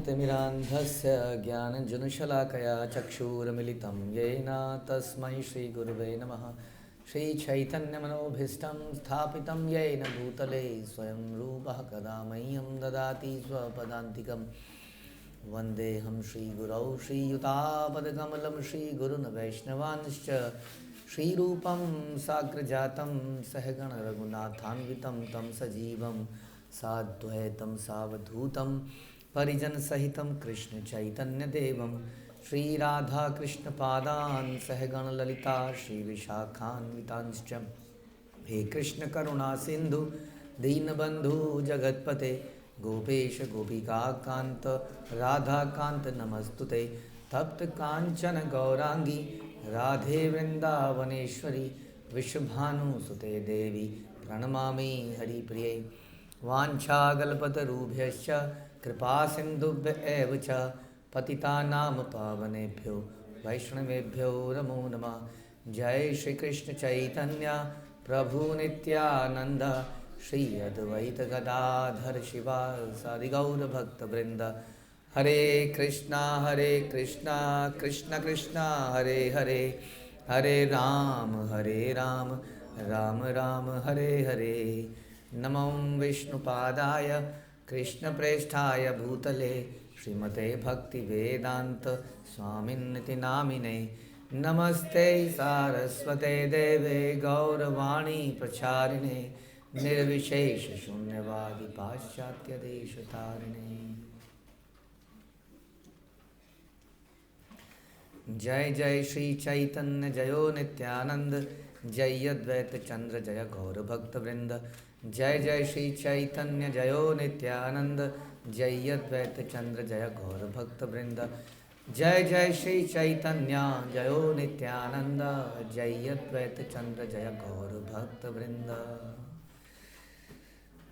ज्ञानतिमिरान्धस्य ज्ञानञ्जनशलाकया चक्षुरुन्मिलितं येन तस्मै श्रीगुरुवे नमः। श्रीचैतन्यमनोभीष्टं स्थापितं येन भूतले स्वयं रूपः कदा मह्यं ददाति स्वपदान्तिकं। वन्देऽहं श्रीगुरौ श्रीयुतापदकमलं श्रीगुरुन् वैष्णवांश्च श्रीरूपं साग्रजातं सहगण रघुनाथान्वितं तं सजीवं साद्वैतं सावधूतं परिजनसहितं कृष्ण चैतन्यदेवं श्रीराधाकृष्णपादान् सहगण ललिता श्रीविशाखान्वितांश्च। हे कृष्ण करुणा सिन्धु दीनबन्धु जगत्पते गोपेश गोपिकान्त राधाकान्त नमस्तुते। तप्त कांचन गौरांगी राधे वृंदावनेश्वरी विश्वभानुसुते देवी प्रणमामि हरिप्रिये। वाञ्छाकल्पतरुभ्यश्च कृपा सिन्धुभ्य एव च पतितानां पावनेभ्यो वैष्णवेभ्यो नमो नमः। जय श्री कृष्ण चैतन्य प्रभु नित्यानंद श्री अद्वैत गदाधर शिवासादि गौर भक्तवृंद। हरे कृष्णा कृष्ण कृष्ण हरे हरे, हरे राम राम राम हरे हरे। नमो विष्णुपादाय कृष्णप्रेष्ठाय भूतले श्रीमते भक्तिवेदांत स्वामिन्निति नामिने। नमस्ते सारस्वते देवे गौरवाणी प्रचारिणे निर्विशेष शून्यवादी पाश्चात्य देशतारिणे। जय जय श्री चैतन्य जयो नित्यानंद जय अद्वैत चंद्र जय गौर भक्तवृंद। जय जय श्री चैतन्य जयो नित्यानंद जय अद्वैत चंद्र जय गौर भक्तवृंद। जय जय श्री चैतन्य जयो नित्यानंद जय अद्वैत चंद्र जय गौर भक्तवृंद।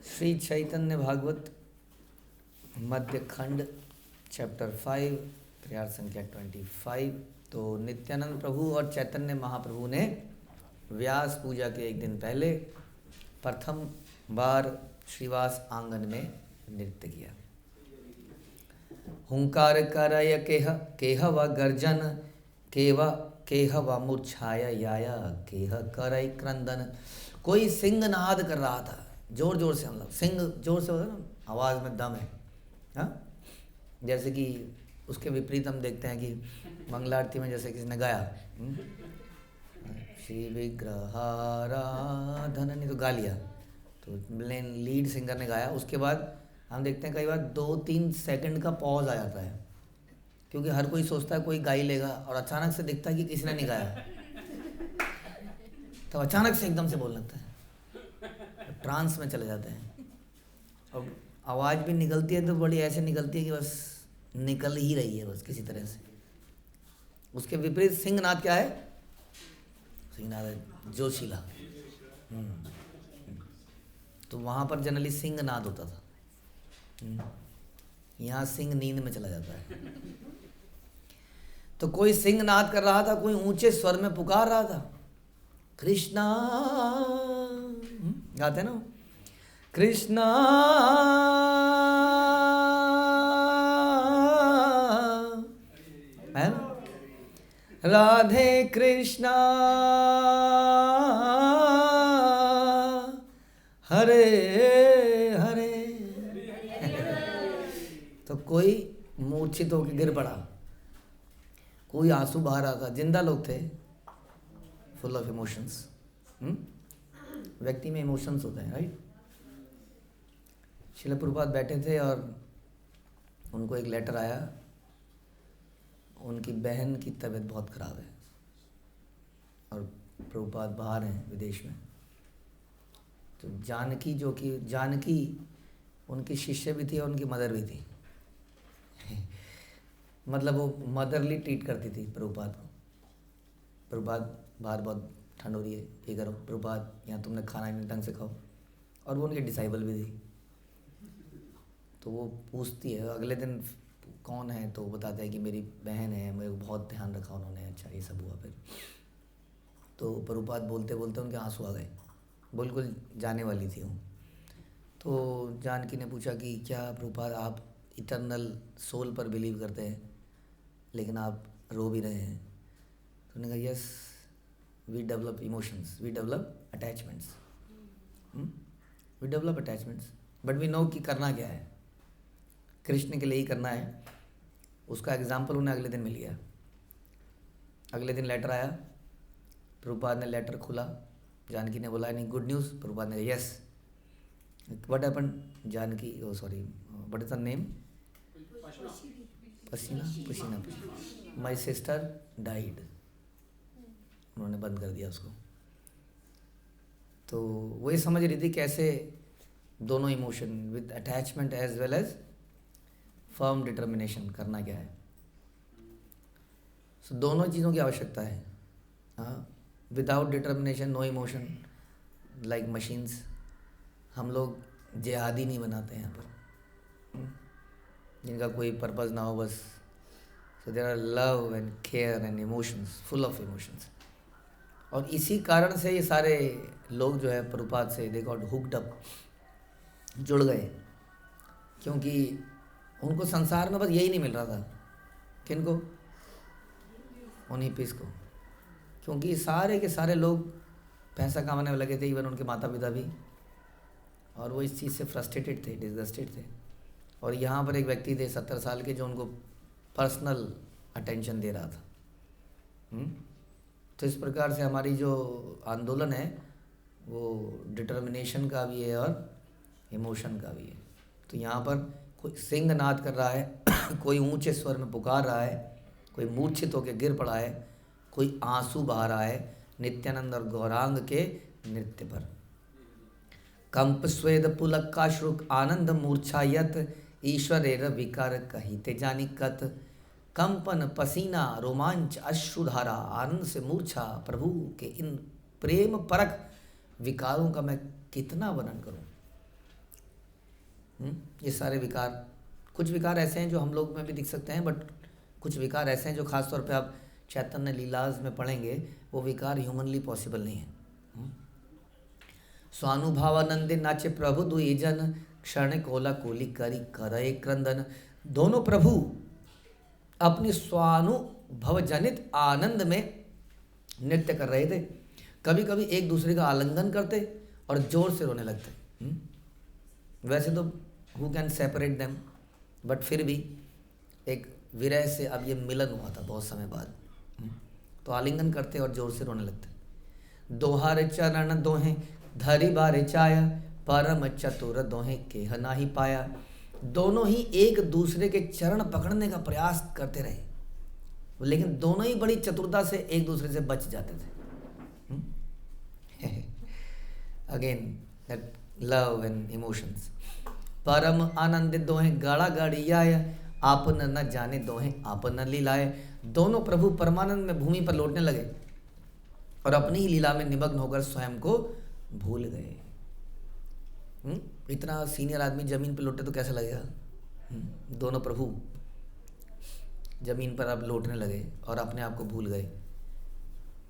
श्री चैतन्य भागवत मध्य खंड चैप्टर 5 प्रयार संख्या 25। तो नित्यानंद प्रभु और चैतन्य महाप्रभु ने व्यास पूजा के एक दिन पहले प्रथम बार श्रीवास आंगन में नृत्य किया। हुंकार करय केह केह व गर्जन केह व मूर्छाय याया केह करय क्रंदन। कोई सिंह नाद कर रहा था, जोर जोर से, मतलब सिंह जोर से होता ना, आवाज़ में दम है। हाँ, जैसे कि उसके विपरीत हम देखते हैं कि मंगला आरती में जैसे किसी ने गाया श्री विग्रहाराधन, नहीं तो गा लिया, तो लीड सिंगर ने गाया, उसके बाद हम देखते हैं कई बार 2-3 सेकंड का पॉज आ जाता है, क्योंकि हर कोई सोचता है कोई गा ही लेगा और अचानक से दिखता है कि किसी ने नहीं गाया, तो अचानक से एकदम से बोल लगता है, ट्रांस में चले जाते हैं। और आवाज़ भी निकलती है तो बड़ी ऐसे निकलती है कि बस निकल ही रही है बस किसी तरह से। उसके विपरीत सिंहनाद क्या है? सिंहनाद है जोशीला। तो वहाँ पर जनरली सिंहनाद होता था, यहाँ सिंह नींद में चला जाता है। तो कोई सिंहनाद कर रहा था, कोई ऊंचे स्वर में पुकार रहा था, कृष्णा, गाते ना, कृष्णा है ना, राधे कृष्णा हरे हरे। तो कोई मूर्छित होकर गिर पड़ा, कोई आंसू बहा रहा था। जिंदा लोग थे, फुल ऑफ इमोशंस। व्यक्ति में इमोशंस होते हैं, राइट। श्रील प्रभुपाद बैठे थे और उनको एक लेटर आया, उनकी बहन की तबीयत बहुत ख़राब है और प्रभुपाद बाहर हैं विदेश में। तो जानकी, जो कि जानकी उनकी शिष्य भी थी और उनकी मदर भी थी मतलब वो मदरली ट्रीट करती थी प्रभुपाद को। प्रभुपाद बाहर बहुत ठंड हो रही है, ये करो, प्रभुपाद यहाँ तुमने खाना नहीं ढंग से खाओ। और वो उनकी डिसाइबल भी थी, तो वो पूछती है अगले दिन कौन है, तो बताते हैं कि मेरी बहन है, मेरे को बहुत ध्यान रखा उन्होंने। अच्छा, ये सब हुआ। फिर तो प्रभुपाद बोलते बोलते उनके आंसू आ गए, बिल्कुल जाने वाली थी वो। तो जानकी ने पूछा कि क्या प्रभुपाद आप इटर्नल सोल पर बिलीव करते हैं, लेकिन आप रो भी रहे हैं। तो उन्होंने कहा yes, we develop emotions, we develop attachments, we develop attachments, but we know कि करना क्या है, कृष्ण के लिए ही करना है। उसका एग्जाम्पल उन्हें अगले दिन मिल गया। अगले दिन लेटर आया, प्रभुपाद ने लेटर खुला, जानकी ने बोला नहीं गुड न्यूज़, प्रभुपाद ने yes, what happened, Janaki oh sorry what is the name, पसीना, माई सिस्टर डाइड। उन्होंने बंद कर दिया उसको। तो वही समझ रही थी कैसे दोनों emotion with attachment as well as firm determination करना क्या है। सो दोनों चीज़ों की आवश्यकता है। हाँ, without determination no emotion, like machines. हम लोग जिहादी नहीं बनाते हैं यहाँ पर, जिनका कोई पर्पज़ ना हो बस। So there are love and care and emotions, full of emotions. और इसी कारण से ये सारे लोग जो है प्रभुपाद से दे गॉट हुक्ड अप, जुड़ गए, क्योंकि उनको संसार में बस यही नहीं मिल रहा था। किनको? उन्हीं पीस को, क्योंकि सारे के सारे लोग पैसा कमाने में लगे थे, इवन उनके माता पिता भी, और वो इस चीज़ से फ्रस्ट्रेटेड थे, डिसगस्टेड थे। और यहाँ पर एक व्यक्ति थे 70 साल के जो उनको पर्सनल अटेंशन दे रहा था। तो इस प्रकार से हमारी जो आंदोलन है वो डिटर्मिनेशन का भी है और इमोशन का भी है। तो यहाँ पर कोई सिंहनाद कर रहा है, कोई ऊंचे स्वर में पुकार रहा है, कोई मूर्छित होकर गिर पड़ा है, कोई आंसू बहा रहा है नित्यानंद और गौरांग के नृत्य पर। कंप स्वेद पुलकाश्रुक आनंद मूर्छायत, ईश्वरेर विकार कहिते जानी कत। कंपन पसीना रोमांच अश्रुधारा, आनंद से मूर्छा, प्रभु के इन प्रेम परक विकारों का मैं कितना वर्णन करूं। ये सारे विकार, कुछ विकार ऐसे हैं जो हम लोग में भी दिख सकते हैं, बट कुछ विकार ऐसे हैं जो खास तौर पे आप चैतन्य लीलाज में पढ़ेंगे, वो विकार ह्यूमनली पॉसिबल नहीं है। स्वानुभावानंदे नाचे प्रभु दुई जन, क्षण कोला कोली करी करय क्रंदन। दोनों प्रभु अपनी स्वानुभव जनित आनंद में नृत्य कर रहे थे। कभी कभी एक दूसरे का आलिंगन करते और जोर से रोने लगते। वैसे तो who can separate them, but फिर भी एक विरह से अब ये मिलन हुआ था बहुत समय बाद, तो आलिंगन करते और जोर से रोने लगते। दोहार चरण दोहें धरी बारे चाया, परम चतुर दोहें केह नाही पाया। दोनों ही एक दूसरे के चरण पकड़ने का प्रयास करते रहे, लेकिन दोनों ही बड़ी चतुरता से एक दूसरे से बच जाते थे। Again that love and emotions. परम आनंदित दोहें गाड़ा गाड़ी आय, आपन न जाने दोहें आपन लीलाए। दोनों प्रभु परमानंद में भूमि पर लौटने लगे और अपनी ही लीला में निमग्न होकर स्वयं को भूल गए। इतना सीनियर आदमी जमीन पर लौटे तो कैसा लगेगा। दोनों प्रभु जमीन पर अब लौटने लगे और अपने आप को भूल गए।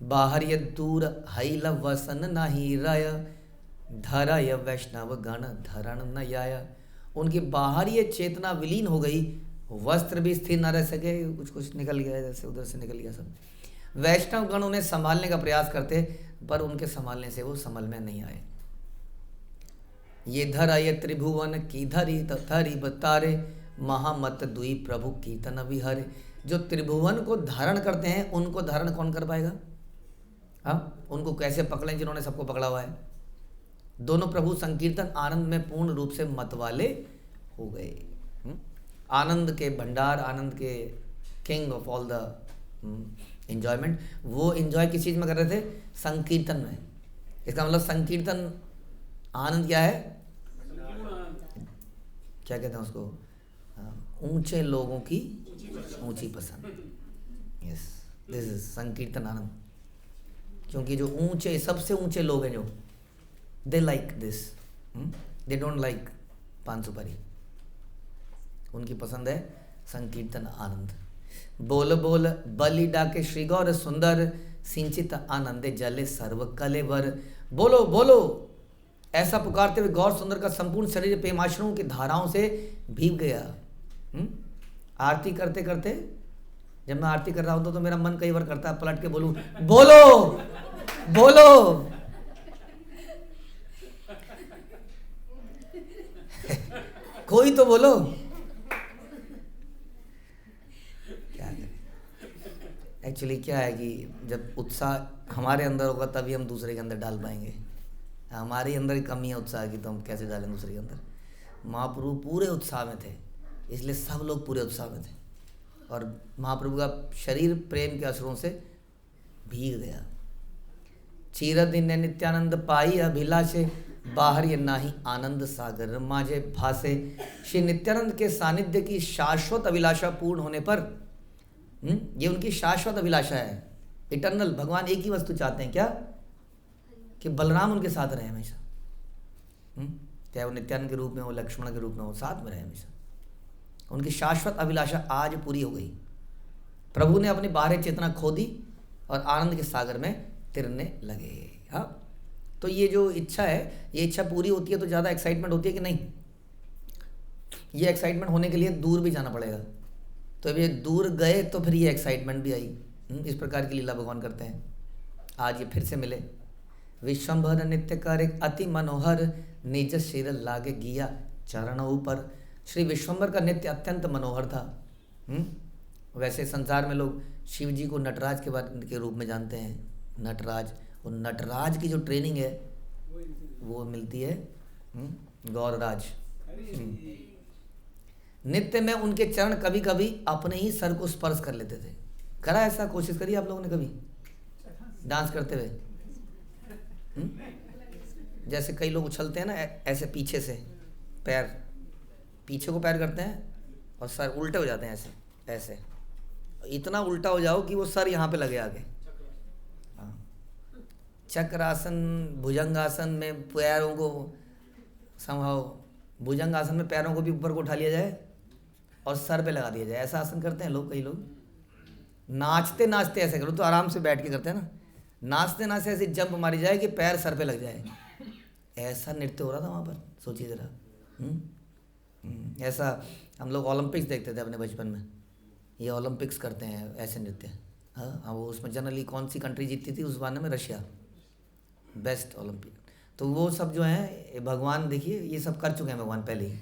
बाहर ये दूर हैल वसन नाही राय, धरा य वैष्णव गण धरण न याय। उनकी बाहरी चेतना विलीन हो गई, वस्त्र भी स्थिर न रह सके, कुछ कुछ निकल गया, जैसे उधर से निकल गया सब। वैष्णव गण उन्हें संभालने का प्रयास करते, पर उनके संभालने से वो संभल में नहीं आए। ये धरा ये त्रिभुवन की धरी तथरी बतारे, महामत दुई प्रभु कीर्तन विहरे। जो त्रिभुवन को धारण करते हैं उनको धारण कौन कर पाएगा। हाँ, उनको कैसे पकड़ें जिन्होंने सबको पकड़ा हुआ है। दोनों प्रभु संकीर्तन आनंद में पूर्ण रूप से मतवाले हो गए। आनंद के भंडार, आनंद के king of all the enjoyment, वो एंजॉय किस चीज़ में कर रहे थे? संकीर्तन में। इसका मतलब संकीर्तन आनंद क्या है? क्या कहते हैं उसको? ऊंचे लोगों की ऊंची पसंद। यस, दिस इज संकीर्तन आनंद। क्योंकि जो ऊंचे, सबसे ऊंचे लोग हैं जो, they like this, they don't like पान सुपारी। उनकी पसंद है संकीर्तन आनंद। बोल बोल बलि डाके श्री गौर सुंदर, सिंचित आनंदे जले सर्व कलेवर। बोलो बोलो, ऐसा पुकारते हुए गौर सुंदर का संपूर्ण शरीर प्रेमाश्रुओं की धाराओं से भीग गया। आरती करते करते, जब मैं आरती कर रहा हूँ तो मेरा मन कई बार करता है पलट के बोलूं, बोलो बोलो। कोई तो बोलो। क्या करें, एक्चुअली क्या है कि जब उत्साह हमारे अंदर होगा तभी हम दूसरे के अंदर डाल पाएंगे। हमारे अंदर कमी है उत्साह की, तो हम कैसे डालें दूसरे के अंदर। महाप्रभु पूरे उत्साह में थे, इसलिए सब लोग पूरे उत्साह में थे, और महाप्रभु का शरीर प्रेम के अश्रुओं से भीग गया। चीरदिन नित्यानंद पाई अभिलाषे, बाहर ये नाही आनंद सागर माझे भासे। श्री नित्यानंद के सानिध्य की शाश्वत अभिलाषा पूर्ण होने पर, ये उनकी शाश्वत अभिलाषा है, इटर्नल। भगवान एक ही वस्तु चाहते हैं, क्या? कि बलराम उनके साथ रहे हमेशा। चाहे वो नित्यानंद के रूप में हो, लक्ष्मण के रूप में हो, साथ में रहे हमेशा। उनकी शाश्वत अभिलाषा आज पूरी हो गई। प्रभु ने अपनी बाहरी चेतना खो दी और आनंद के सागर में तिरने लगे। हाँ, तो ये जो इच्छा है, ये इच्छा पूरी होती है तो ज़्यादा एक्साइटमेंट होती है कि नहीं? ये एक्साइटमेंट होने के लिए दूर भी जाना पड़ेगा, तो अब ये दूर गए तो फिर ये एक्साइटमेंट भी आई। इस प्रकार की लीला भगवान करते हैं। आज ये फिर से मिले। विश्वम्भर नित्य करे अति मनोहर, निज सिर लागे गिया चरण ऊपर। श्री विश्वम्भर का नित्य अत्यंत मनोहर था। वैसे संसार में लोग शिव जी को नटराज के रूप में जानते हैं। नटराज, और नटराज की जो ट्रेनिंग है वो मिलती है गौरराज। नित्य में उनके चरण कभी कभी अपने ही सर को स्पर्श कर लेते थे। करा ऐसा? कोशिश करिए आप लोगों ने कभी डांस करते हुए? जैसे कई लोग उछलते हैं ना ऐसे पीछे से, पैर पीछे को पैर करते हैं और सर उल्टे हो जाते हैं ऐसे ऐसे। इतना उल्टा हो जाओ कि वो सर यहाँ पे लगे आगे। चक्रासन, भुजंगासन में पैरों को संभाव, भुजंगासन में पैरों को भी ऊपर को उठा लिया जाए और सर पे लगा दिया जाए। ऐसा आसन करते हैं लोग, कई लोग। नाचते नाचते ऐसे करो तो आराम से बैठ के करते हैं ना। नाचते नाचते ऐसी जंप मारी जाए कि पैर सर पे लग जाए। ऐसा नृत्य हो रहा था वहाँ पर, सोचिए जरा। ऐसा हम लोग ओलंपिक्स देखते थे अपने बचपन में। ये ओलंपिक्स करते हैं ऐसे नृत्य। हाँ, वो उसमें जनरली कौन सी कंट्री जीतती थी उस बार में? Russia, best Olympic. तो वो सब जो है भगवान, देखिए ये सब कर चुके हैं भगवान पहले ही।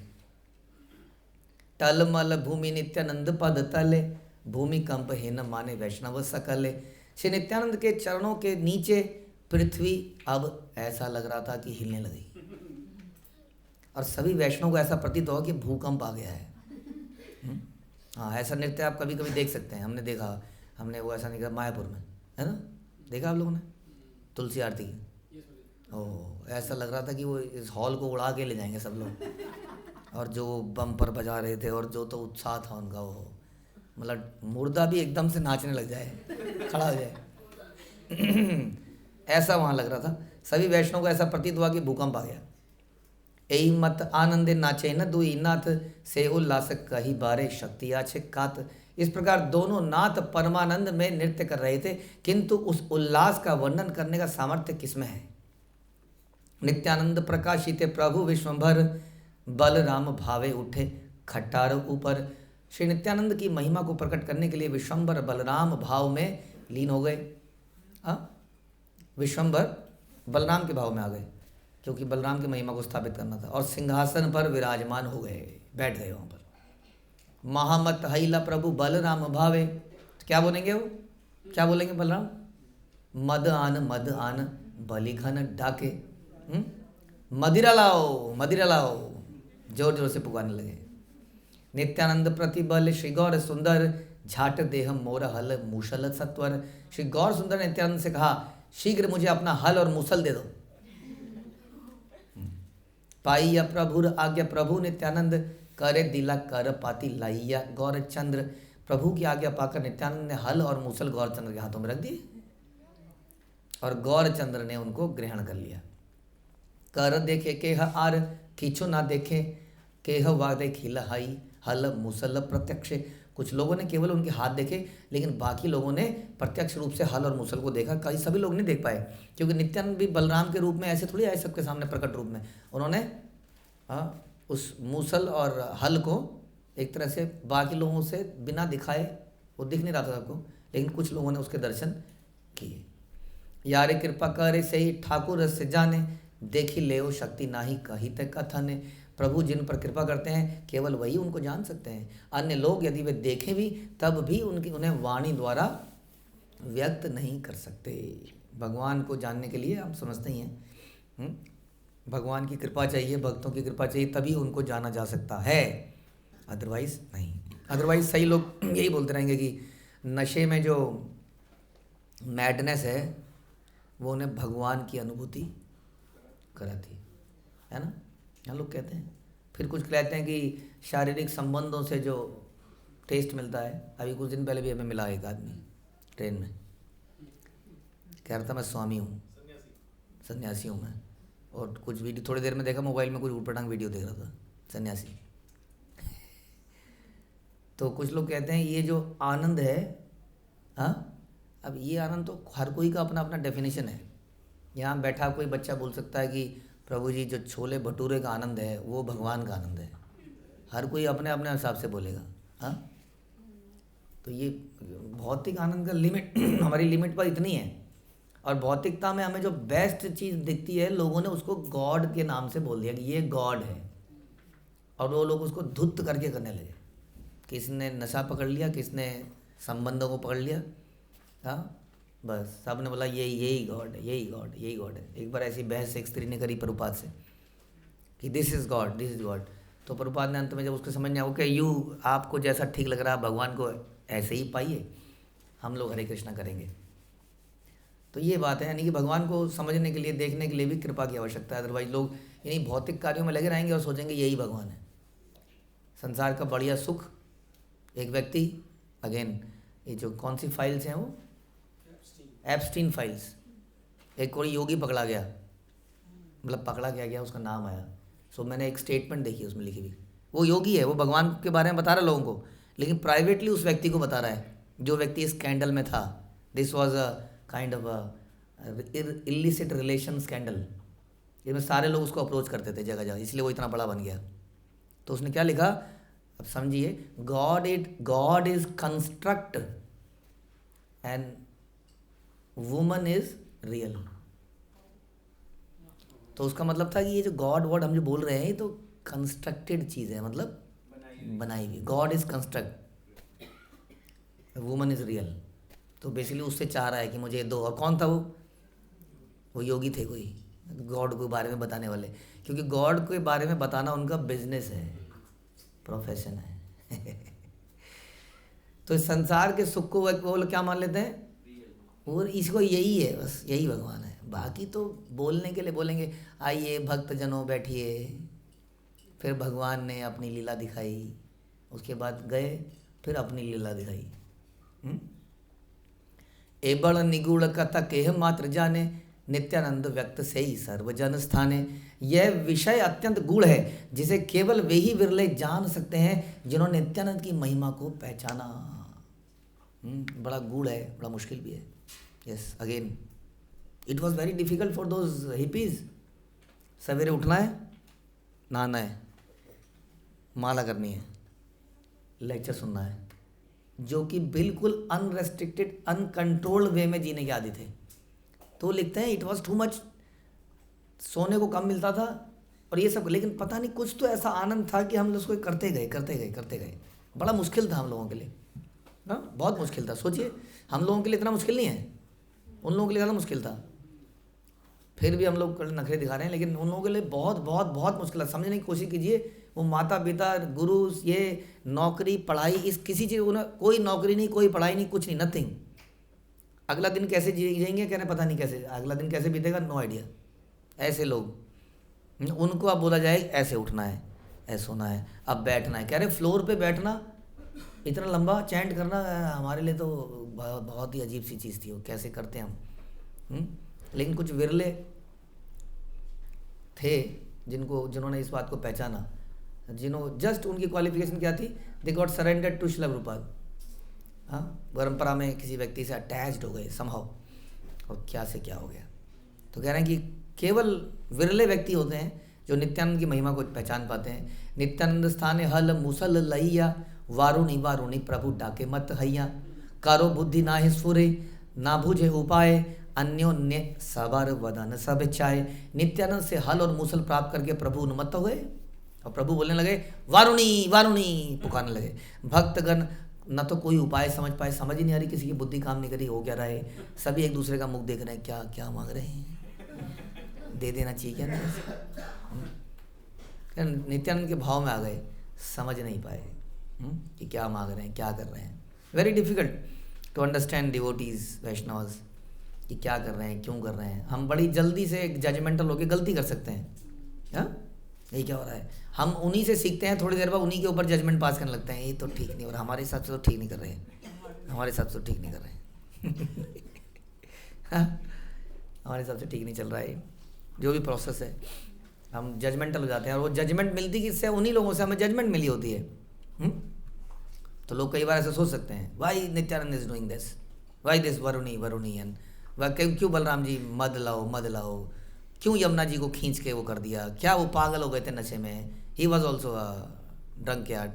टलमल भूमि नित्यानंद पद तले, भूमि कंप हे न माने वैष्णव सकले। श्री नित्यानंद के चरणों के नीचे पृथ्वी अब ऐसा लग रहा था कि हिलने लगी, और सभी वैष्णव को ऐसा प्रतीत हुआ कि भूकंप आ गया है। हाँ, ऐसा नृत्य आप कभी कभी देख सकते हैं। हमने देखा, हमने वो ऐसा निकला मायापुर में, है ना? देखा आप लोगों ने तुलसी आरती की? ओह, ऐसा लग रहा था कि वो इस हॉल को उड़ा के ले जाएंगे सब लोग। और जो बम पर बजा रहे थे और जो तो उत्साह था उनका, वो मतलब मुर्दा भी एकदम से नाचने लग जाए, खड़ा हो जाए। ऐसा वहाँ लग रहा था। सभी वैष्णव को ऐसा प्रतीत हुआ कि भूकंप आ गया। एही मत आनंदे नाचे न दुई नाथ, से उल्लास कही बारे शक्ति आछे कात। इस प्रकार दोनों नाथ परमानंद में नृत्य कर रहे थे, किंतु उस उल्लास का वर्णन करने का सामर्थ्य किसमें है? नित्यानंद प्रकाशिते प्रभु विश्वम्भर, बलराम भावे उठे खट्टार ऊपर। श्री नित्यानंद की महिमा को प्रकट करने के लिए विश्वम्भर बलराम भाव में लीन हो गए। विश्वम्भर बलराम के भाव में आ गए, क्योंकि बलराम की महिमा को स्थापित करना था, और सिंहासन पर विराजमान हो गए, बैठ गए वहाँ पर। महामत हैला प्रभु बलराम भावे। तो क्या बोलेंगे वो? क्या बोलेंगे बलराम? मद आन बलिघन डाके। मदिरा लाओ, मदिरा लाओ, जोर जोर से पुकारने लगे। नित्यानंद प्रतिबल श्री गौर सुंदर, झाट देह मोर हल मूसल सत्वर। श्री गौर सुंदर ने नित्यानंद से कहा, शीघ्र मुझे अपना हल और मूसल दे दो। पाई प्रभुर आज्ञा प्रभु नित्यानंद, करे दिला कर पाती लाइया गौरचंद्र। प्रभु की आज्ञा पाकर नित्यानंद ने हल और मूसल गौरचंद्र के हाथों में रख दिए, और गौरचंद्र ने उनको ग्रहण कर लिया। कर देखे के आर खींचो ना देखे, केह वादे खिलहाई हल मूसल प्रत्यक्ष। कुछ लोगों ने केवल उनके हाथ देखे, लेकिन बाकी लोगों ने प्रत्यक्ष रूप से हल और मूसल को देखा। कई सभी लोग नहीं देख पाए, क्योंकि नित्यानंद भी बलराम के रूप में ऐसे थोड़ी आए सबके सामने प्रकट रूप में। उन्होंने उस मूसल और हल को एक तरह से बाकी लोगों से बिना दिखाए, वो दिख नहीं रहा था सबको, लेकिन कुछ लोगों ने उसके दर्शन किए। यारे कृपा करे सही ठाकुर रस से जाने, देखी ले शक्ति नाही कही तक कथन। प्रभु जिन पर कृपा करते हैं केवल वही उनको जान सकते हैं, अन्य लोग यदि वे देखें भी तब भी उन्हें वाणी द्वारा व्यक्त नहीं कर सकते। भगवान को जानने के लिए हम समझते ही हैं, भगवान की कृपा चाहिए, भक्तों की कृपा चाहिए, तभी उनको जाना जा सकता है, अदरवाइज नहीं। अदरवाइज सही लोग यही बोलते रहेंगे कि नशे में जो मैडनेस है वो उन्हें भगवान की अनुभूति कराती है ना, यहाँ लोग कहते हैं। फिर कुछ कहते हैं कि शारीरिक संबंधों से जो टेस्ट मिलता है, अभी कुछ दिन पहले भी हमें मिला एक आदमी ट्रेन में, कह रहा था मैं स्वामी हूँ, सन्यासी हूँ मैं, और कुछ वीडियो थोड़ी देर में देखा मोबाइल में, कुछ ऊटपटांग वीडियो देख रहा था सन्यासी। तो कुछ लोग कहते हैं ये जो आनंद है, हाँ, अब ये आनंद तो हर कोई का अपना अपना डेफिनेशन है। यहाँ बैठा कोई बच्चा बोल सकता है कि प्रभु जी जो छोले भटूरे का आनंद है वो भगवान का आनंद है, हर कोई अपने अपने हिसाब से बोलेगा, हाँ। तो ये भौतिक आनंद का लिमिट हमारी लिमिट पर इतनी है, और भौतिकता में हमें जो बेस्ट चीज़ दिखती है लोगों ने उसको गॉड के नाम से बोल दिया कि ये गॉड है, और वो लोग उसको धुत करके करने लगे। किसने नशा पकड़ लिया, किसने संबंधों को पकड़ लिया, हाँ, बस सब ने बोला यही गॉड है, यही गॉड, यही गॉड है। एक बार ऐसी बहस एक स्त्री ने करी प्रभुपाद से कि this is God, this is God. तो प्रभुपाद ने अंत में जब उसको समझ में आया, ओके यू, आपको जैसा ठीक लग रहा है भगवान को ऐसे ही पाइए, हम लोग हरे कृष्णा करेंगे। तो ये बात है, यानी कि भगवान को समझने के लिए, देखने के लिए भी कृपा की आवश्यकता है। अदरवाइज लोग यानी भौतिक कार्यों में लगे रहेंगे और सोचेंगे यही भगवान है। संसार का बढ़िया सुख, एक व्यक्ति, अगेन ये जो कौन सी फाइल्स हैं वो एप्स्टीन फाइल्स, एक कोई योगी पकड़ा गया, मतलब पकड़ा गया उसका नाम आया। सो मैंने एक स्टेटमेंट देखी उसमें लिखी हुई, वो योगी है, वो भगवान के बारे में बता रहा है लोगों को, लेकिन प्राइवेटली उस व्यक्ति को बता रहा है जो व्यक्ति इस स्कैंडल में था। This was a kind of illicit relation scandal, जिसमें सारे लोग उसको अप्रोच करते थे जगह जगह, इसलिए वो इतना बड़ा बन गया। तो उसने क्या लिखा, अब समझिए, God is construct and woman is real. तो उसका मतलब था कि ये जो गॉड वर्ड हम जो बोल रहे हैं ये तो कंस्ट्रक्टेड चीज़ है, मतलब बनाई हुई। God is construct, woman is real. तो बेसिकली उससे चाह रहा है कि मुझे दो। और कौन था वो योगी थे कोई गॉड के बारे में बताने वाले, क्योंकि गॉड के बारे में बताना उनका बिजनेस है, प्रोफेशन है। तो इस संसार के सुख को वो लोग क्या मान लेते हैं, और इसको यही है, बस यही भगवान है। बाकी तो बोलने के लिए बोलेंगे, आइए भक्त जनों बैठिए, फिर भगवान ने अपनी लीला दिखाई, उसके बाद गए, फिर अपनी लीला दिखाई। एबड़ निगूढ़ कथा केह मात्र जाने, नित्यानंद व्यक्त से ही सर्वजन स्थाने। यह विषय अत्यंत गूढ़ है जिसे केवल वे ही विरले जान सकते हैं जिन्होंने नित्यानंद की महिमा को पहचाना। बड़ा गूढ़ है, बड़ा मुश्किल भी है। Yes, again it was very difficult for those hippies. सवेरे उठना है, नहाना है, माला करनी है, लेक्चर सुनना है, जो कि बिल्कुल अनरेस्ट्रिक्टेड अनकंट्रोल्ड वे में जीने के आदी थे। तो लिखते हैं इट वॉज टू मच, सोने को कम मिलता था और ये सब, लेकिन पता नहीं कुछ तो ऐसा आनंद था कि हम लोग उसको करते गए। बड़ा मुश्किल था हम लोगों के लिए, हाँ, बहुत मुश्किल था। सोचिए, हम लोगों के लिए इतना मुश्किल नहीं है, उन लोगों के लिए ज़्यादा मुश्किल था। फिर भी हम लोग नखरे दिखा रहे हैं, लेकिन उन लोगों के लिए बहुत बहुत बहुत मुश्किल है। समझने की कोशिश कीजिए, वो माता पिता, गुरु, ये नौकरी, पढ़ाई, इस किसी चीज़, उन्हें कोई नौकरी नहीं, कोई पढ़ाई नहीं, कुछ नहीं, नथिंग। अगला दिन कैसे जिएंगे कहने, पता नहीं कैसे, अगला दिन कैसे बीतेगा, नो आइडिया। ऐसे लोग, उनको अब बोला जाए ऐसे उठना है, ऐसे सोना है, अब बैठना है, कह रहे फ्लोर पे बैठना, इतना लंबा चैंट करना हमारे लिए तो बहुत ही अजीब सी चीज़ थी। वो कैसे करते हैं हम। लेकिन कुछ विरले थे जिन्होंने इस बात को पहचाना, जस्ट उनकी क्वालिफिकेशन क्या थी, they got surrendered to Srila Prabhupada. हाँ, परंपरा में किसी व्यक्ति से अटैच्ड हो गए समहाउ, और क्या से क्या हो गया। तो कह रहे हैं कि केवल विरले व्यक्ति होते हैं जो नित्यानंद की महिमा को पहचान पाते हैं। नित्यानंद स्थाने हल मुसल लइया, वारुणी वारुणी प्रभु डाके मत हैया, करो बुद्धि नाहि स्फुरे, ना बुझे उपाय, अन्योन्य सबर वदन सब इच्छाए। नित्यानंद से हल और मूसल प्राप्त करके प्रभु उन्मत्त हुए और प्रभु बोलने लगे वारुणी वारुणी, पुकारने लगे। भक्तगण न तो कोई उपाय समझ पाए, समझ ही नहीं आ रही, किसी की बुद्धि काम नहीं करी, हो क्या रहा है। सभी एक दूसरे का मुख देख रहे हैं, क्या क्या मांग रहे हैं, दे देना चाहिए क्या नहीं। नित्यानंद के भाव में आ गए, समझ नहीं पाए कि क्या मांग रहे हैं, क्या कर रहे हैं। Very difficult to understand devotees Vaishnavas कि क्या कर रहे हैं, क्यों कर रहे हैं। हम बड़ी जल्दी से जजमेंटल होकर गलती कर सकते हैं। हाँ, यही क्या हो रहा है, हम उन्हीं से सीखते हैं, थोड़ी देर बाद उन्हीं के ऊपर जजमेंट पास करने लगते हैं, ये तो ठीक नहीं, और हमारे हिसाब से तो ठीक नहीं कर रहे हैं, हमारे हिसाब से तो ठीक नहीं कर रहे हैं। हाँ? हमारे हिसाब से ठीक नहीं चल रहा है, जो भी प्रोसेस है हम जजमेंटल हो जाते हैं। और वो जजमेंट मिलती किससे, उन्हीं लोगों से हमें जजमेंट मिली होती है। तो लोग कई बार ऐसे सोच सकते हैं, why Nityanand is doing this, why this Varuni Varuni, and क्यों बलराम जी मद लाओ, क्यों यमुना जी को खींच के वो कर दिया, क्या वो पागल हो गए थे नशे में, he was also drunk yard.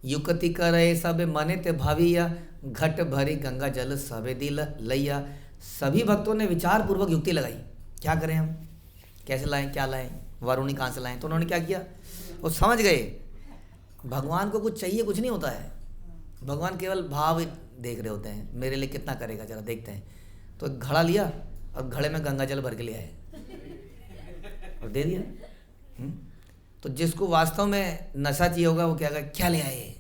युक्ति करे सब मने ते भाविया, घट भरी गंगा जल सबे दिल लैया। सभी भक्तों ने विचार पूर्वक युक्ति लगाई, क्या करें हम, कैसे लाएं, क्या लाएं, वरुणी कहाँ से लाएं। तो उन्होंने क्या किया, वो समझ गए भगवान को कुछ चाहिए, कुछ नहीं होता है, भगवान केवल भाव देख रहे होते हैं, मेरे लिए कितना करेगा जरा देखते हैं। तो एक घड़ा लिया और घड़े में गंगा जल भर के ले आए और दे दिया। तो जिसको वास्तव में नशा चाहिए होगा वो क्या कहे, क्या ले आए,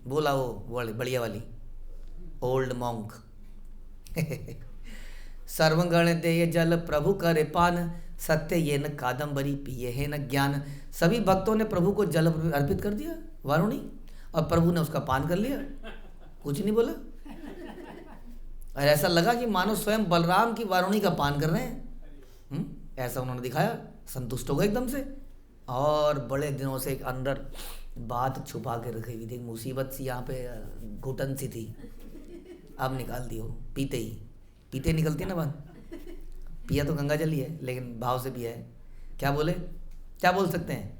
बोला वो बढ़िया वाली ओल्ड मॉन्क। सर्वगण दे जल प्रभु करे पान, सत्य ये न कादम्बरी पिए है न ज्ञान। सभी भक्तों ने प्रभु को जल अर्पित कर दिया वारुणी, और प्रभु ने उसका पान कर लिया, कुछ नहीं बोला। और ऐसा लगा कि मानो स्वयं बलराम की वारुणी का पान कर रहे हैं। ऐसा उन्होंने दिखाया, संतुष्ट हो गए एकदम से। और बड़े दिनों से एक अंदर बात छुपा के रखी हुई थी, मुसीबत सी यहाँ पे घुटन सी थी, अब निकाल दी हो, पीते निकलती है ना बात। पिया तो गंगा जल ही है, लेकिन भाव से पिया है। क्या बोले, क्या बोल सकते हैं,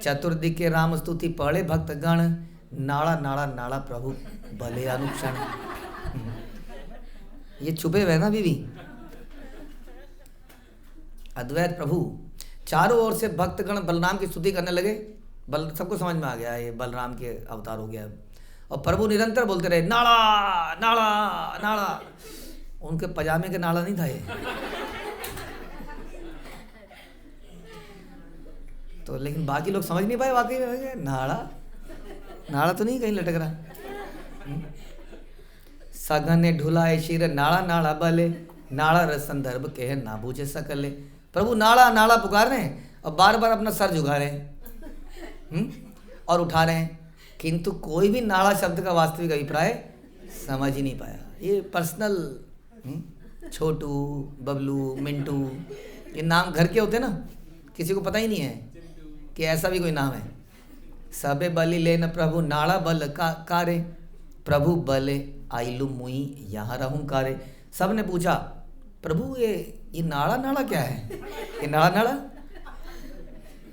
चतुर्दिक के राम स्तुति पढ़े भक्त गण, नाड़ा नाड़ा नाड़ा प्रभु भले अनुक्षण। ये छुपे हुए ना बीवी अद्वैत प्रभु। चारों ओर से भक्तगण बलराम की स्तुति करने लगे। सबको समझ में आ गया ये बलराम के अवतार हो गया। और प्रभु निरंतर बोलते रहे नाड़ा नाड़ा नाड़ा। उनके पजामे के नाड़ा नहीं था ये। तो लेकिन बाकी लोग समझ नहीं पाए, वाकई में नाड़ा तो नहीं कहीं लटक रहा। सघने ढुलाए शिर नाड़ा नाड़ा बले, नाड़ा रस संदर्भ के ना बूझे सकले। प्रभु नाड़ा नाड़ा पुकार रहे हैं और बार बार अपना सर झुका रहे हैं और उठा रहे हैं, किंतु कोई भी नाड़ा शब्द का वास्तविक अभिप्राय समझ ही नहीं पाया। ये पर्सनल छोटू बबलू मिंटू ये नाम घर के होते हैं ना, किसी को पता ही नहीं है कि ऐसा भी कोई नाम है। सबे बलि लेन प्रभु नाड़ा बल कारे, प्रभु बले आइलू मुई यहाँ रहूं कारे। सब ने पूछा प्रभु ये नाड़ा नाड़ा क्या है, ये नाड़ा नाड़ा।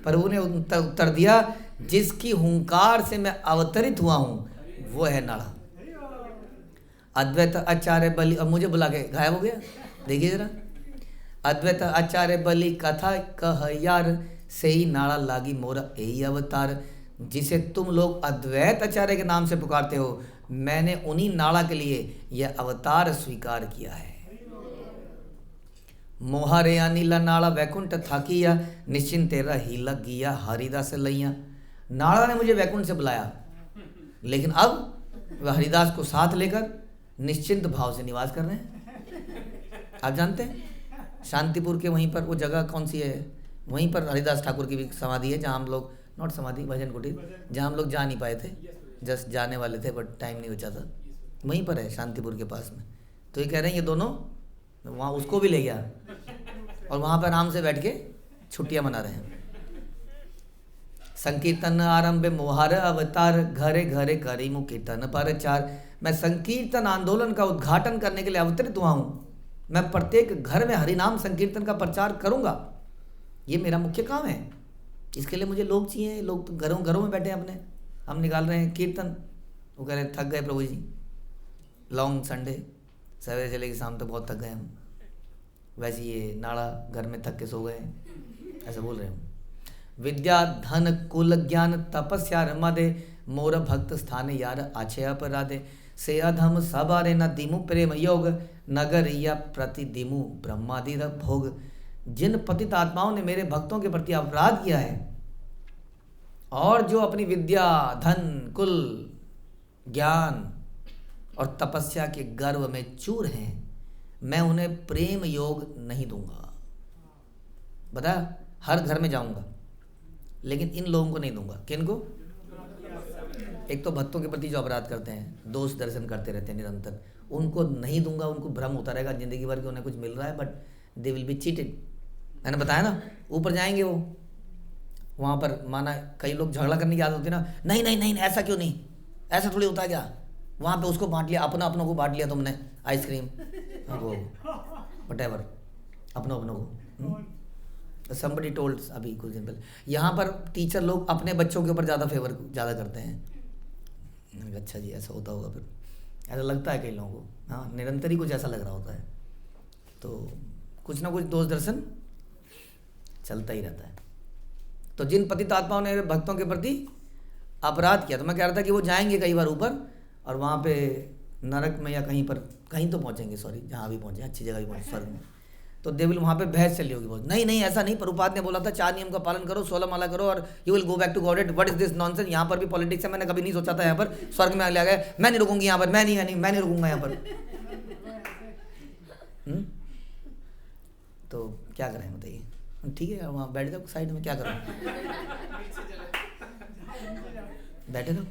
प्रभु ने उत्तर दिया जिसकी हुंकार से मैं अवतरित हुआ हूं वो है नाड़ा। अद्वैत आचार्य बलि, अब मुझे बुला के गायब हो गया, देखिए जरा। अद्वैत आचार्य बलि कथा कह यार, से ही नाड़ा लागी मोरा यही अवतार। जिसे तुम लोग अद्वैत आचार्य के नाम से पुकारते हो, मैंने उन्हीं नाड़ा के लिए यह अवतार स्वीकार किया है। मोहरे नीला नाड़ा वैकुंठ थाकिया, निश्चिंत तेरा ही लग गया हरिदास लैया। नाड़ा ने मुझे वैकुंठ से बुलाया, लेकिन अब वह हरिदास को साथ लेकर निश्चिंत भाव से निवास कर रहे हैं। आप जानते हैं शांतिपुर के वहीं पर वो जगह कौन सी है, वहीं पर हरिदास ठाकुर की भी समाधि है, जहाँ हम लोग नॉट समाधि भजन कुटीर, जहाँ हम लोग जा नहीं पाए थे, जस्ट जाने वाले थे बट टाइम नहीं बचा था, वहीं पर है शांतिपुर के पास में। तो ये कह रहे हैं ये दोनों वहाँ उसको भी ले गया और वहाँ पर आराम से बैठ के छुट्टियाँ मना रहे हैं। संकीर्तन आरंभ मोहर अवतार, घरे घरे करी मु कीर्तन पर चार। मैं संकीर्तन आंदोलन का उद्घाटन करने के लिए अवतरित हुआ हूँ। मैं प्रत्येक घर में हरिनाम संकीर्तन का प्रचार करूंगा, ये मेरा मुख्य काम है। इसके लिए मुझे लोग चाहिए। लोग तो घरों घरों में बैठे हैं अपने, हम निकाल रहे हैं कीर्तन, वो कह रहे हैं थक गए प्रभु जी, लॉन्ग संडे, सवेरे चले कि शाम तक बहुत थक गए हम, वैसे ये नाड़ा घर में थक के सो गए, ऐसा बोल रहे हो। विद्या धन कुल ज्ञान तपस्या रमादे, मोर भक्त स्थान यार आछे अपराधे, से अधम सबारे न दिमु प्रेम योग, नगर या प्रति दिमु ब्रह्मादि भोग। जिन पतित आत्माओं ने मेरे भक्तों के प्रति अपराध किया है और जो अपनी विद्या धन कुल ज्ञान और तपस्या के गर्व में चूर हैं, मैं उन्हें प्रेम योग नहीं दूंगा। बता, हर घर में जाऊंगा लेकिन इन लोगों को नहीं दूंगा। किनको? एक तो भक्तों के प्रति जो अपराध करते हैं, दोष दर्शन करते रहते हैं निरंतर, उनको नहीं दूंगा। उनको भ्रम होता रहेगा जिंदगी भर कि उन्हें कुछ मिल रहा है, but they will be cheated. मैंने बताया ना, ऊपर जाएंगे वो, वहाँ पर माना कई लोग झगड़ा करने की आदत होती है ना, नहीं नहीं नहीं ऐसा क्यों नहीं, ऐसा थोड़ी होता है क्या, वहाँ पे उसको बांट लिया, अपनों को बांट लिया तुमने, आइसक्रीम वो व्हाटएवर, अपनों को। समबडी टोल्ड अभी कुछ दिन पहले, यहाँ पर टीचर लोग अपने बच्चों के ऊपर ज़्यादा फेवर ज़्यादा करते हैं। अच्छा जी, ऐसा होता होगा, फिर ऐसा लगता है कई लोगों को, हाँ निरंतर ही कुछ ऐसा लग रहा होता है, तो कुछ ना कुछ दोष दर्शन चलता ही रहता है। तो जिन पतित आत्माओं ने भक्तों के प्रति अपराध किया, तो मैं कह रहा था कि वो जाएंगे कई बार ऊपर और वहाँ पे नरक में या कहीं पर, कहीं तो पहुँचेंगे, सॉरी जहाँ भी पहुँचे, अच्छी जगह भी पहुँचे, स्वर्ग में, तो दे विल, वहाँ पे बहस चली होगी बहुत, नहीं नहीं ऐसा नहीं, प्रभुपाद ने बोला था 4 नियम का पालन करो, 16 माला करो और you will go back to God. It what is this nonsense. यहाँ पर भी पॉलिटिक्स है, मैंने कभी नहीं सोचा था यहाँ पर स्वर्ग में आ गया, मैं नहीं रुकूंगी यहाँ पर, मैं नहीं रुकूंगा यहाँ पर। तो क्या करें बताइए, ठीक है वहाँ बैठ जाओ साइड में, क्या करो, बैठे रहो,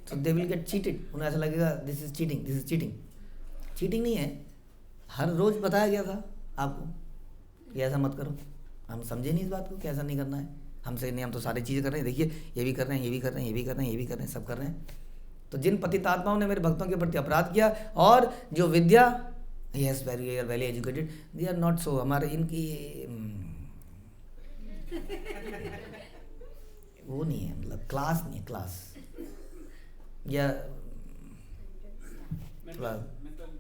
तो दे विल गेट चीटेड। उन्हें ऐसा लगेगा this is cheating, this is cheating. Cheating नहीं है, हर रोज बताया गया था आपको कि ऐसा मत करो, हम समझे नहीं इस बात को कि ऐसा नहीं करना है। हमसे नहीं, हम तो सारी चीज़ें कर रहे हैं, देखिए ये भी कर रहे हैं, ये भी कर रहे हैं, ये भी कर रहे हैं, ये भी कर रहे हैं, सब कर रहे हैं। तो जिन पतित आत्माओं ने मेरे भक्तों के प्रति अपराध किया और जो Vidya, yes very are very educated, they are not so, हमारे इनकी वो नहीं है, मतलब क्लास नहीं है, क्लास या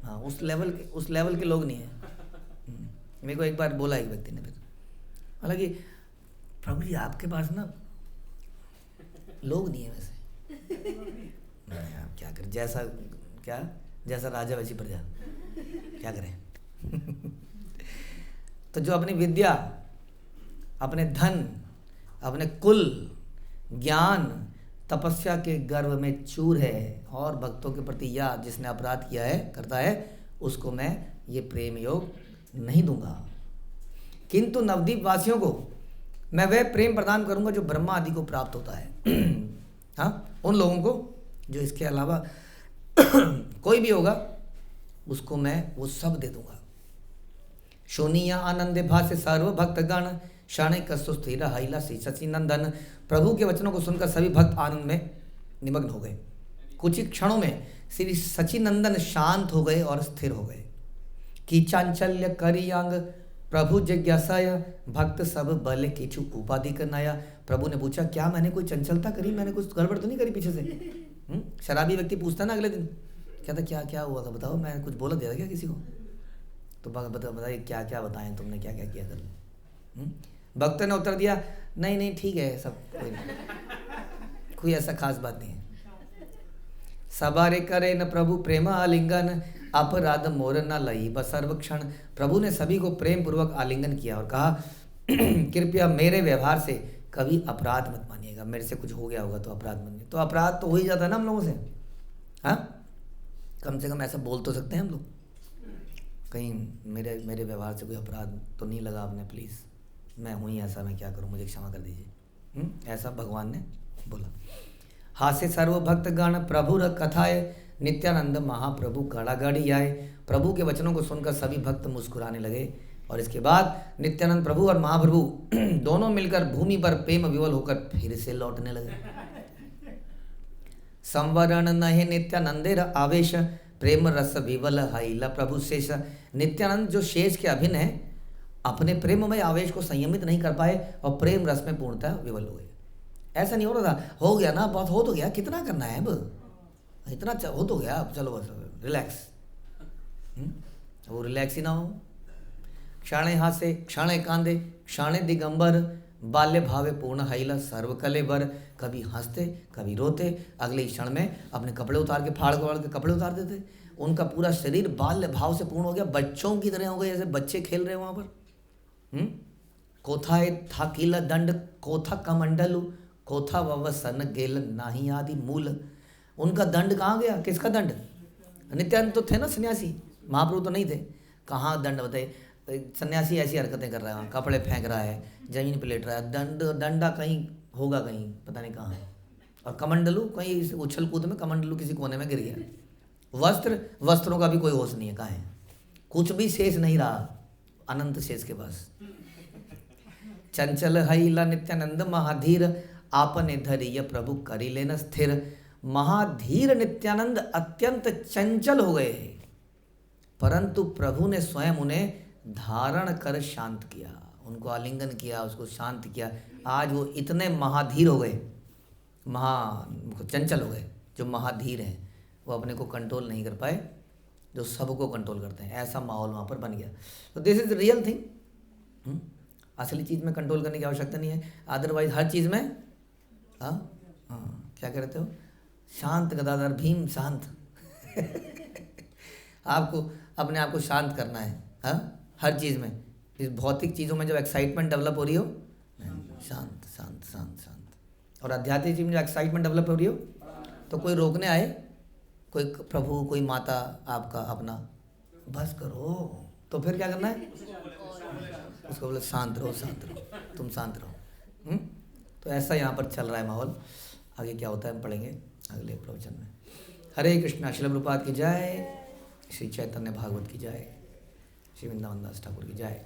हाँ उस लेवल के लोग नहीं है। मेरे को एक बार बोला एक व्यक्ति ने, फिर हालांकि प्रभु जी आपके पास ना लोग नहीं है वैसे, आप क्या करें, जैसा राजा वैसी प्रजा, क्या करें। तो जो अपनी विद्या, अपने धन, अपने कुल ज्ञान तपस्या के गर्व में चूर है और भक्तों के प्रति या जिसने अपराध किया है करता है, उसको मैं ये प्रेम योग नहीं दूंगा। किंतु नवद्वीप वासियों को मैं वह प्रेम प्रदान करूंगा जो ब्रह्मा आदि को प्राप्त होता है। हाँ, उन लोगों को जो इसके अलावा कोई भी होगा उसको मैं वो सब दे दूंगा। शोनिया आनंदे भाष्य सर्व भक्त गण क्षण कसु स्थिर हाइला श्री सची नंदन। प्रभु के वचनों को सुनकर सभी भक्त आनंद में निमग्न हो गए। कुछ ही क्षणों में श्री सचिनंदन शांत हो गए और स्थिर हो गए। कि चांचल्य करियांग प्रभु जिज्ञासाय भक्त सब बल किचु उपाधि करनाया। प्रभु ने पूछा क्या मैंने कोई चंचलता करी, मैंने कुछ गड़बड़ तो नहीं करी पीछे से। शराबी व्यक्ति पूछता ना अगले दिन, कहता क्या क्या हुआ था बताओ, मैं कुछ बोला दिया था क्या किसी को, तो बताइए क्या क्या बताएं तुमने, क्या क्या किया कर। भक्त ने उत्तर दिया नहीं नहीं ठीक है सब, कोई ऐसा खास बात नहीं है। सबारे करे न प्रभु प्रेम आलिंगन अपराध मोर न लई बसर्वक्षण। प्रभु ने सभी को प्रेम पूर्वक आलिंगन किया और कहा कृपया मेरे व्यवहार से कभी अपराध मत मानिएगा, मेरे से कुछ हो गया होगा तो अपराध मानिए। तो अपराध तो हो ही जाता है ना हम लोगों से, हाँ कम से कम ऐसा बोल तो सकते हैं हम लोग, कहीं मेरे व्यवहार से कोई अपराध तो नहीं लगा आपने, प्लीज़ मैं हूँ ही ऐसा, मैं क्या करूँ, मुझे क्षमा कर दीजिए। ऐसा भगवान ने बोला। हास्य सर्व भक्त गण प्रभु र कथाए नित्यानंद महाप्रभु गड़ागड़ी आए। प्रभु के वचनों को सुनकर सभी भक्त मुस्कुराने लगे और इसके बाद नित्यानंद प्रभु और महाप्रभु दोनों मिलकर भूमि पर प्रेम विवल होकर फिर से लौटने लगे। संवरण नहे नित्यानंदेर आवेश प्रेम रस विवल हाइला प्रभु शेष। नित्यानंद जो शेष के अभिन्न है, अपने प्रेममय आवेश को संयमित नहीं कर पाए और प्रेम रस में पूर्णतः विवल हो गए। ऐसा नहीं हो रहा था, हो गया ना, बहुत हो तो गया, कितना करना है अब, इतना हो तो गया, अब चलो बस रिलैक्स। वो रिलैक्स ही ना हो। क्षणे हासे क्षणे कांदे क्षणे दिगंबर, बाल्य भावे पूर्ण हाइला सर्व कले बर। कभी हंसते कभी रोते, अगले ही क्षण में अपने कपड़े उतार के फाड़ के कपड़े उतार देते। उनका पूरा शरीर बाल्य भाव से पूर्ण हो गया, बच्चों की तरह हो गए, जैसे बच्चे खेल रहे हैं वहाँ पर। कोथा था किला दंड कोथा कमंडलु, कोथा वसन गेल नाही आदि मूल। उनका दंड कहाँ गया, किसका दंड? नित्यानंद तो थे ना सन्यासी, महाप्रभु तो नहीं थे। कहाँ दंड बताइए, सन्यासी ऐसी हरकतें कर रहा है, कपड़े फेंक रहा है, जमीन पे लेट रहा है, डंडा कहीं होगा, कहीं पता नहीं कहाँ है। और कमंडलू कहीं उछल कूद में कमंडलू किसी कोने में गिर गया। वस्त्रों का भी कोई होश नहीं है, कहाँ है, कुछ भी शेष नहीं रहा अनंत शेष के पास। चंचल हईला नित्यानंद महाधीर, आपने धरिय प्रभु करी लेना स्थिर। महाधीर नित्यानंद अत्यंत चंचल हो गए, परंतु प्रभु ने स्वयं उन्हें धारण कर शांत किया, उनको आलिंगन किया, उसको शांत किया। आज वो इतने महाधीर हो गए, चंचल हो गए। जो महाधीर हैं वो अपने को कंट्रोल नहीं कर पाए, जो सबको कंट्रोल करते हैं, ऐसा माहौल वहाँ पर बन गया। तो दिस इज रियल थिंग। असली चीज़ में कंट्रोल करने की आवश्यकता नहीं है, अदरवाइज हर चीज़ में क्या कहते हो, शांत गदाधर भीम शांत। आपको अपने आप को शांत करना है, हर चीज़ में। इस भौतिक चीज़ों में जब एक्साइटमेंट डेवलप हो रही हो, शांत शांत शांत शांत। और आध्यात्मिक चीज़ में जब एक्साइटमेंट डेवलप हो रही हो, तो कोई रोकने आए, कोई प्रभु, कोई माता आपका अपना, बस करो, तो फिर क्या करना है, उसको बोले शांत रहो, शांत रहो, तुम शांत रहो। तो ऐसा यहाँ पर चल रहा है माहौल। आगे क्या होता है हम पढ़ेंगे अगले प्रवचन में। हरे कृष्णा। श्रील प्रभुपाद की जय, श्री चैतन्य भागवत की जय, श्री वृंदावन दास ठाकुर की जय।